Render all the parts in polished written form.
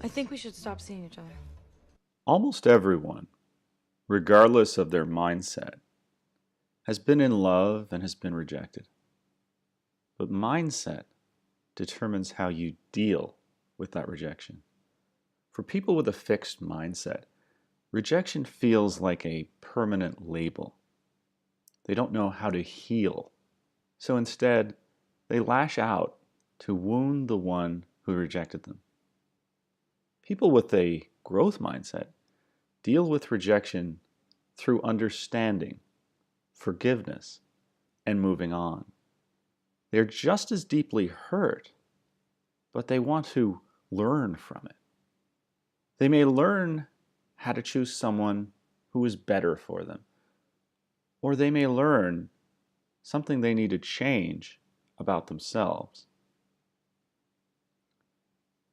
I think we should stop seeing each other. Almost everyone, regardless of their mindset, has been in love and has been rejected. But mindset determines how you deal with that rejection. For people with a fixed mindset, rejection feels like a permanent label. They don't know how to heal. So instead, they lash out to wound the one who rejected them. People with a growth mindset deal with rejection through understanding, forgiveness, and moving on. They're just as deeply hurt, but they want to learn from it. They may learn how to choose someone who is better for them, or they may learn something they need to change about themselves.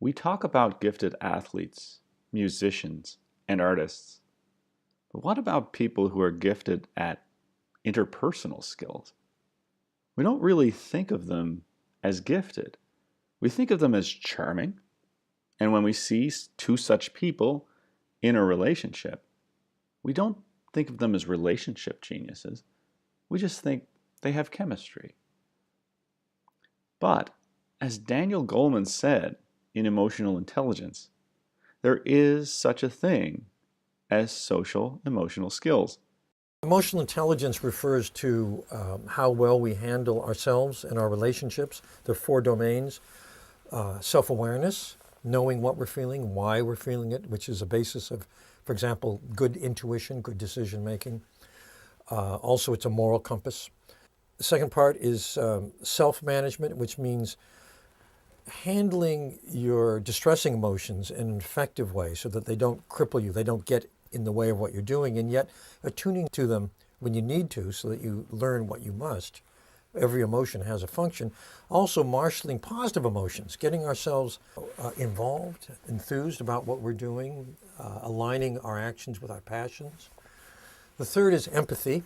We talk about gifted athletes, musicians, and artists, but what about people who are gifted at interpersonal skills? We don't really think of them as gifted. We think of them as charming, and when we see two such people in a relationship, we don't think of them as relationship geniuses. We just think they have chemistry. But, as Daniel Goleman said in Emotional Intelligence, there is such a thing as social emotional skills. Emotional intelligence refers to how well we handle ourselves and our relationships. There are four domains: self-awareness, knowing what we're feeling, why we're feeling it, which is a basis of, for example, good intuition, good decision making. Also, it's a moral compass. The second part is self-management, which means handling your distressing emotions in an effective way so that they don't cripple you, they don't get in the way of what you're doing, and yet attuning to them when you need to so that you learn what you must. Every emotion has a function. Also, marshaling positive emotions, getting ourselves involved, enthused about what we're doing, aligning our actions with our passions. The third is empathy,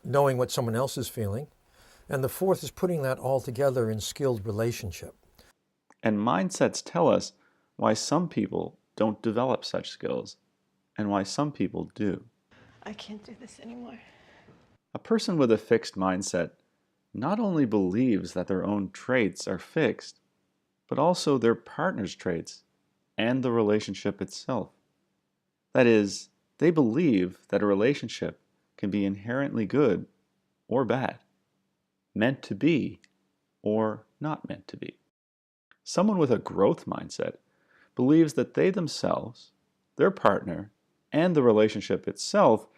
knowing what someone else is feeling. And the fourth is putting that all together in skilled relationship. And mindsets tell us why some people don't develop such skills and why some people do. I can't do this anymore. A person with a fixed mindset not only believes that their own traits are fixed, but also their partner's traits and the relationship itself. That is, they believe that a relationship can be inherently good or bad, meant to be or not meant to be. Someone with a growth mindset believes that they themselves, their partner, and the relationship itself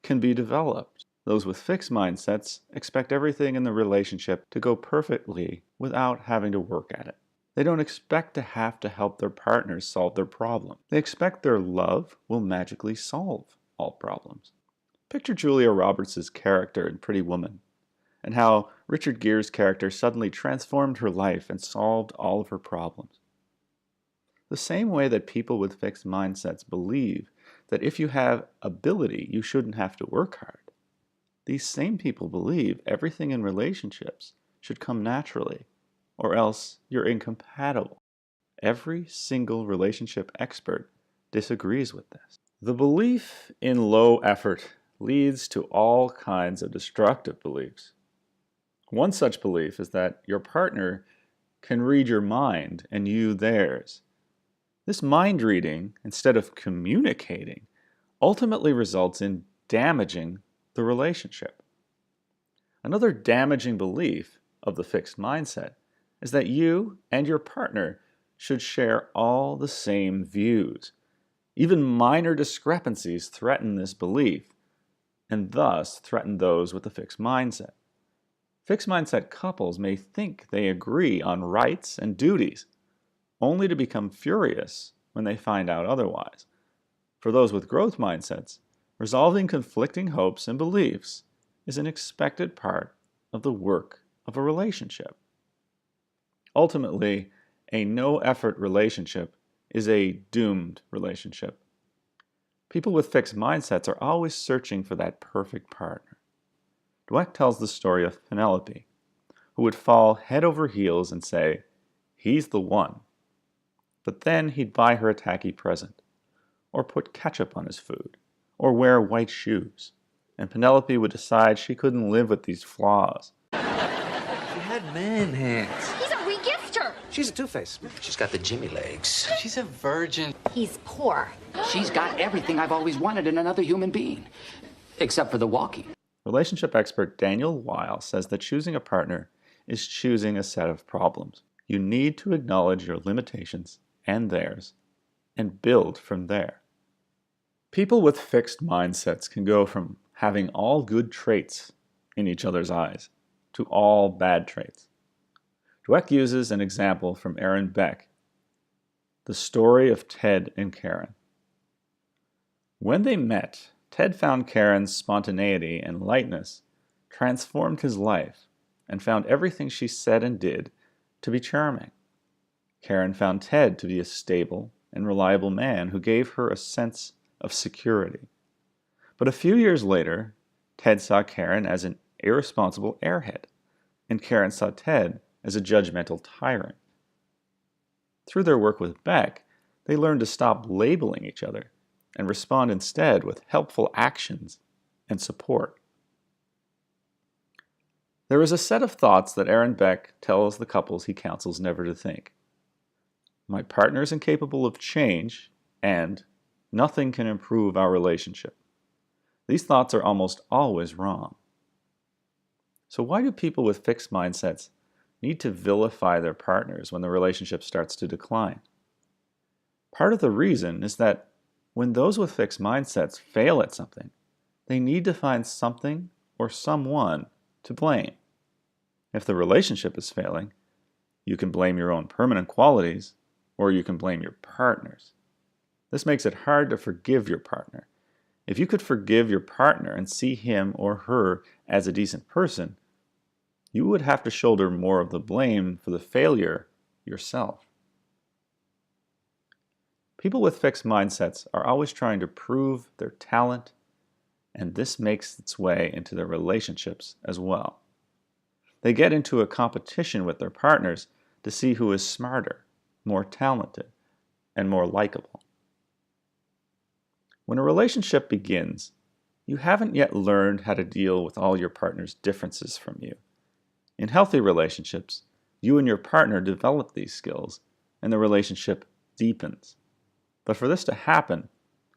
can be developed. Those with fixed mindsets expect everything in the relationship to go perfectly without having to work at it. They don't expect to have to help their partners solve their problem. They expect their love will magically solve all problems. Picture Julia Roberts' character in Pretty Woman, and how Richard Gere's character suddenly transformed her life and solved all of her problems. The same way that people with fixed mindsets believe that if you have ability, you shouldn't have to work hard, these same people believe everything in relationships should come naturally, or else you're incompatible. Every single relationship expert disagrees with this. The belief in low effort leads to all kinds of destructive beliefs. One such belief is that your partner can read your mind and you theirs. This mind reading, instead of communicating, ultimately results in damaging the relationship. Another damaging belief of the fixed mindset is that you and your partner should share all the same views. Even minor discrepancies threaten this belief, and thus threaten those with a fixed mindset. Fixed mindset couples may think they agree on rights and duties, only to become furious when they find out otherwise. For those with growth mindsets, resolving conflicting hopes and beliefs is an expected part of the work of a relationship. Ultimately, a no-effort relationship is a doomed relationship. People with fixed mindsets are always searching for that perfect partner. Dweck tells the story of Penelope, who would fall head over heels and say, "He's the one." But then he'd buy her a tacky present, or put ketchup on his food, or wear white shoes, and Penelope would decide she couldn't live with these flaws. She had man hands. He's a regifter. She's a two-face. She's got the Jimmy legs. She's a virgin. He's poor. She's got everything I've always wanted in another human being, except for the walking. Relationship expert Daniel Weil says that choosing a partner is choosing a set of problems. You need to acknowledge your limitations and theirs, and build from there. People with fixed mindsets can go from having all good traits in each other's eyes to all bad traits. Dweck uses an example from Aaron Beck, the story of Ted and Karen. When they met, Ted found Karen's spontaneity and lightness transformed his life and found everything she said and did to be charming. Karen found Ted to be a stable and reliable man who gave her a sense of security. But a few years later, Ted saw Karen as an irresponsible airhead, and Karen saw Ted as a judgmental tyrant. Through their work with Beck, they learned to stop labeling each other and respond instead with helpful actions and support. There is a set of thoughts that Aaron Beck tells the couples he counsels never to think. My partner is incapable of change, and nothing can improve our relationship. These thoughts are almost always wrong. So why do people with fixed mindsets need to vilify their partners when the relationship starts to decline? Part of the reason is that when those with fixed mindsets fail at something, they need to find something or someone to blame. If the relationship is failing, you can blame your own permanent qualities, or you can blame your partner's. This makes it hard to forgive your partner. If you could forgive your partner and see him or her as a decent person, you would have to shoulder more of the blame for the failure yourself. People with fixed mindsets are always trying to prove their talent, and this makes its way into their relationships as well. They get into a competition with their partners to see who is smarter, more talented, and more likable. When a relationship begins, you haven't yet learned how to deal with all your partner's differences from you. In healthy relationships, you and your partner develop these skills, and the relationship deepens. But for this to happen,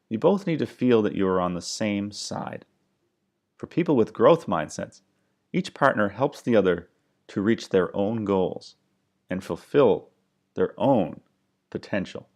you both need to feel that you are on the same side. For people with growth mindsets, each partner helps the other to reach their own goals and fulfill their own potential.